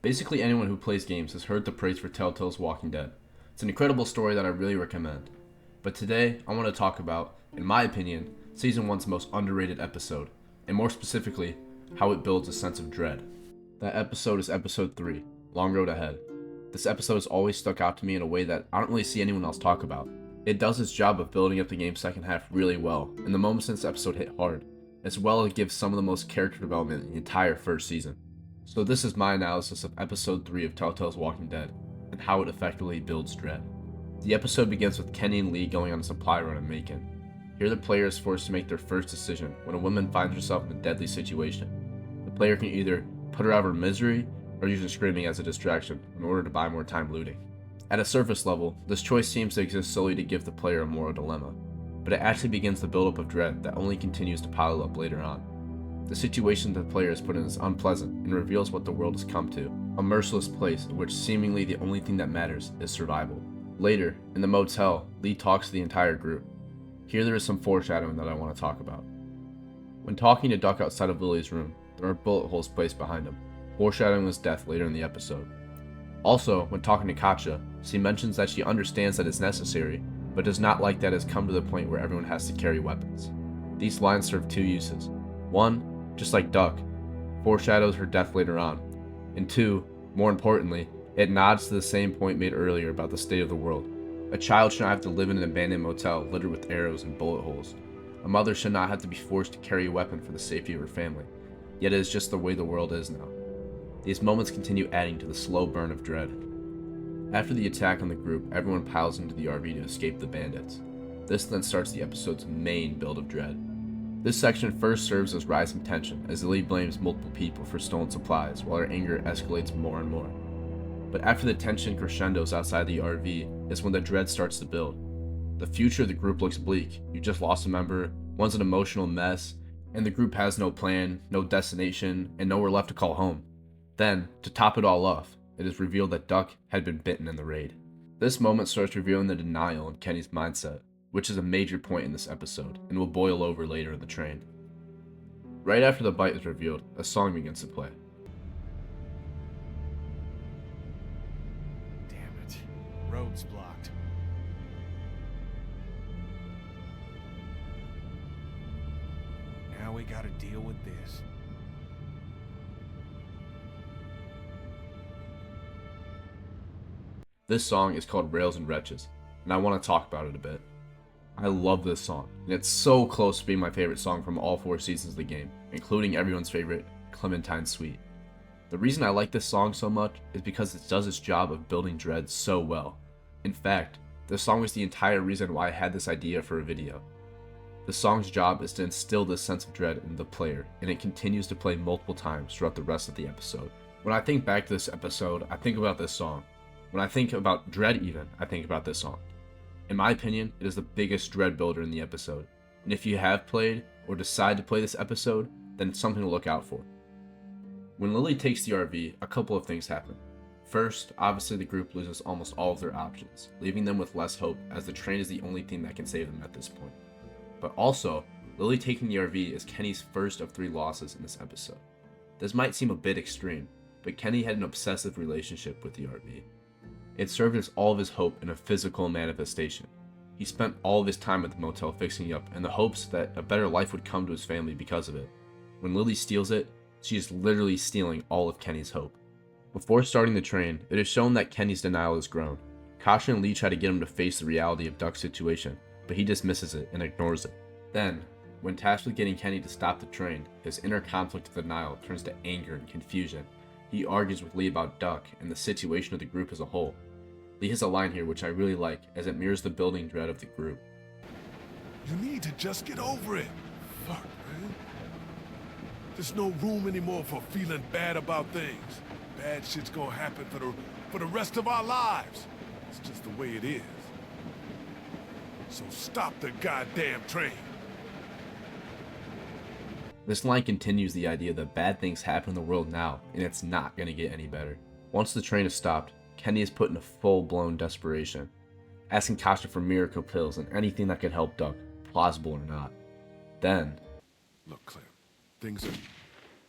Basically anyone who plays games has heard the praise for Telltale's Walking Dead. It's an incredible story that I really recommend. But today, I want to talk about, in my opinion, Season 1's most underrated episode, and more specifically, how it builds a sense of dread. That episode is Episode 3, Long Road Ahead. This episode has always stuck out to me in a way that I don't really see anyone else talk about. It does its job of building up the game's second half really well, and the moments in this episode hit hard, as well as gives some of the most character development in the entire first season. So this is my analysis of Episode 3 of Telltale's Walking Dead, and how it effectively builds dread. The episode begins with Kenny and Lee going on a supply run in Macon. Here the player is forced to make their first decision when a woman finds herself in a deadly situation. The player can either put her out of her misery, or use her screaming as a distraction in order to buy more time looting. At a surface level, this choice seems to exist solely to give the player a moral dilemma, but it actually begins the buildup of dread that only continues to pile up later on. The situation the player is put in is unpleasant and reveals what the world has come to, a merciless place in which seemingly the only thing that matters is survival. Later, in the motel, Lee talks to the entire group. Here there is some foreshadowing that I want to talk about. When talking to Duck outside of Lily's room, there are bullet holes placed behind him, foreshadowing his death later in the episode. Also, when talking to Katja, she mentions that she understands that it's necessary, but does not like that it's come to the point where everyone has to carry weapons. These lines serve two uses. One, just like Duck, foreshadows her death later on. And two, more importantly, it nods to the same point made earlier about the state of the world. A child should not have to live in an abandoned motel littered with arrows and bullet holes. A mother should not have to be forced to carry a weapon for the safety of her family. Yet it is just the way the world is now. These moments continue adding to the slow burn of dread. After the attack on the group, everyone piles into the RV to escape the bandits. This then starts the episode's main build of dread. This section first serves as rising tension, as Lee blames multiple people for stolen supplies, while her anger escalates more and more. But after the tension crescendos outside the RV is when the dread starts to build. The future of the group looks bleak. You just lost a member, one's an emotional mess, and the group has no plan, no destination, and nowhere left to call home. Then, to top it all off, it is revealed that Duck had been bitten in the raid. This moment starts revealing the denial in Kenny's mindset, which is a major point in this episode, and will boil over later in the train. Right after the bite is revealed, a song begins to play. Damn it. Road's blocked. Now we gotta deal with this. This song is called Rails and Wretches, and I want to talk about it a bit. I love this song, and it's so close to being my favorite song from all 4 seasons of the game, including everyone's favorite, Clementine Suite. The reason I like this song so much is because it does its job of building dread so well. In fact, this song was the entire reason why I had this idea for a video. The song's job is to instill this sense of dread in the player, and it continues to play multiple times throughout the rest of the episode. When I think back to this episode, I think about this song. When I think about dread even, I think about this song. In my opinion, it is the biggest dread builder in the episode, and if you have played, or decide to play this episode, then it's something to look out for. When Lily takes the RV, a couple of things happen. First, obviously the group loses almost all of their options, leaving them with less hope as the train is the only thing that can save them at this point. But also, Lily taking the RV is Kenny's first of 3 losses in this episode. This might seem a bit extreme, but Kenny had an obsessive relationship with the RV. It served as all of his hope in a physical manifestation. He spent all of his time at the motel fixing it up in the hopes that a better life would come to his family because of it. When Lily steals it, she is literally stealing all of Kenny's hope. Before starting the train, it is shown that Kenny's denial has grown. Katja and Lee try to get him to face the reality of Duck's situation, but he dismisses it and ignores it. Then, when tasked with getting Kenny to stop the train, his inner conflict of denial turns to anger and confusion. He argues with Lee about Duck and the situation of the group as a whole. Lee has a line here which I really like, as it mirrors the building dread of the group. You need to just get over it. Fuck, man. There's no room anymore for feeling bad about things. Bad shit's gonna happen for the rest of our lives. It's just the way it is. So stop the goddamn train. This line continues the idea that bad things happen in the world now, and it's not going to get any better. Once the train is stopped, Kenny is put in a full-blown desperation, asking Katja for miracle pills and anything that could help Duck, plausible or not. Then, Look, Clem, things are...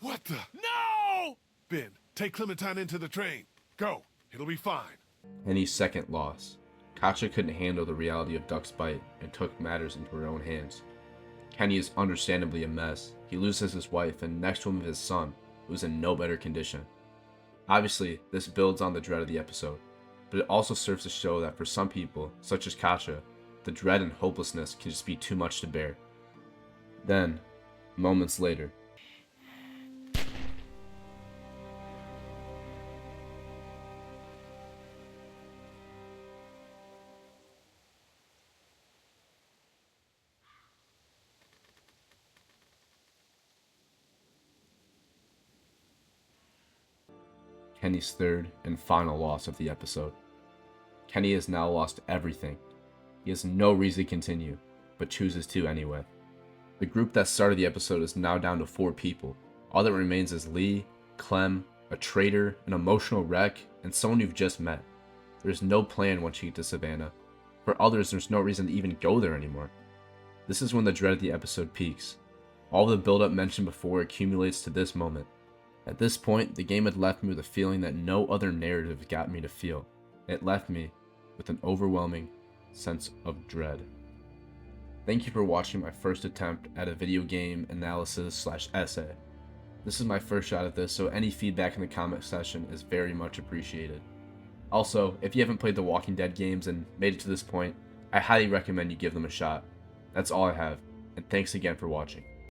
What the... No! Ben, Take Clementine into the train. Go. It'll be fine. Kenny's second loss. Katjaa couldn't handle the reality of Duck's bite and took matters into her own hands. Kenny is understandably a mess. He loses his wife and next to him his son, who is in no better condition. Obviously, this builds on the dread of the episode, but it also serves to show that for some people, such as Katjaa, the dread and hopelessness can just be too much to bear. Then, moments later, Kenny's third and final loss of the episode. Kenny has now lost everything. He has no reason to continue, but chooses to anyway. The group that started the episode is now down to 4 people. All that remains is Lee, Clem, a traitor, an emotional wreck, and someone you've just met. There's no plan once you get to Savannah. For others, there's no reason to even go there anymore. This is when the dread of the episode peaks. All the build-up mentioned before accumulates to this moment. At this point, the game had left me with a feeling that no other narrative got me to feel. It left me with an overwhelming sense of dread. Thank you for watching my first attempt at a video game analysis/essay. This is my first shot at this, so any feedback in the comment section is very much appreciated. Also, if you haven't played the Walking Dead games and made it to this point, I highly recommend you give them a shot. That's all I have, and thanks again for watching.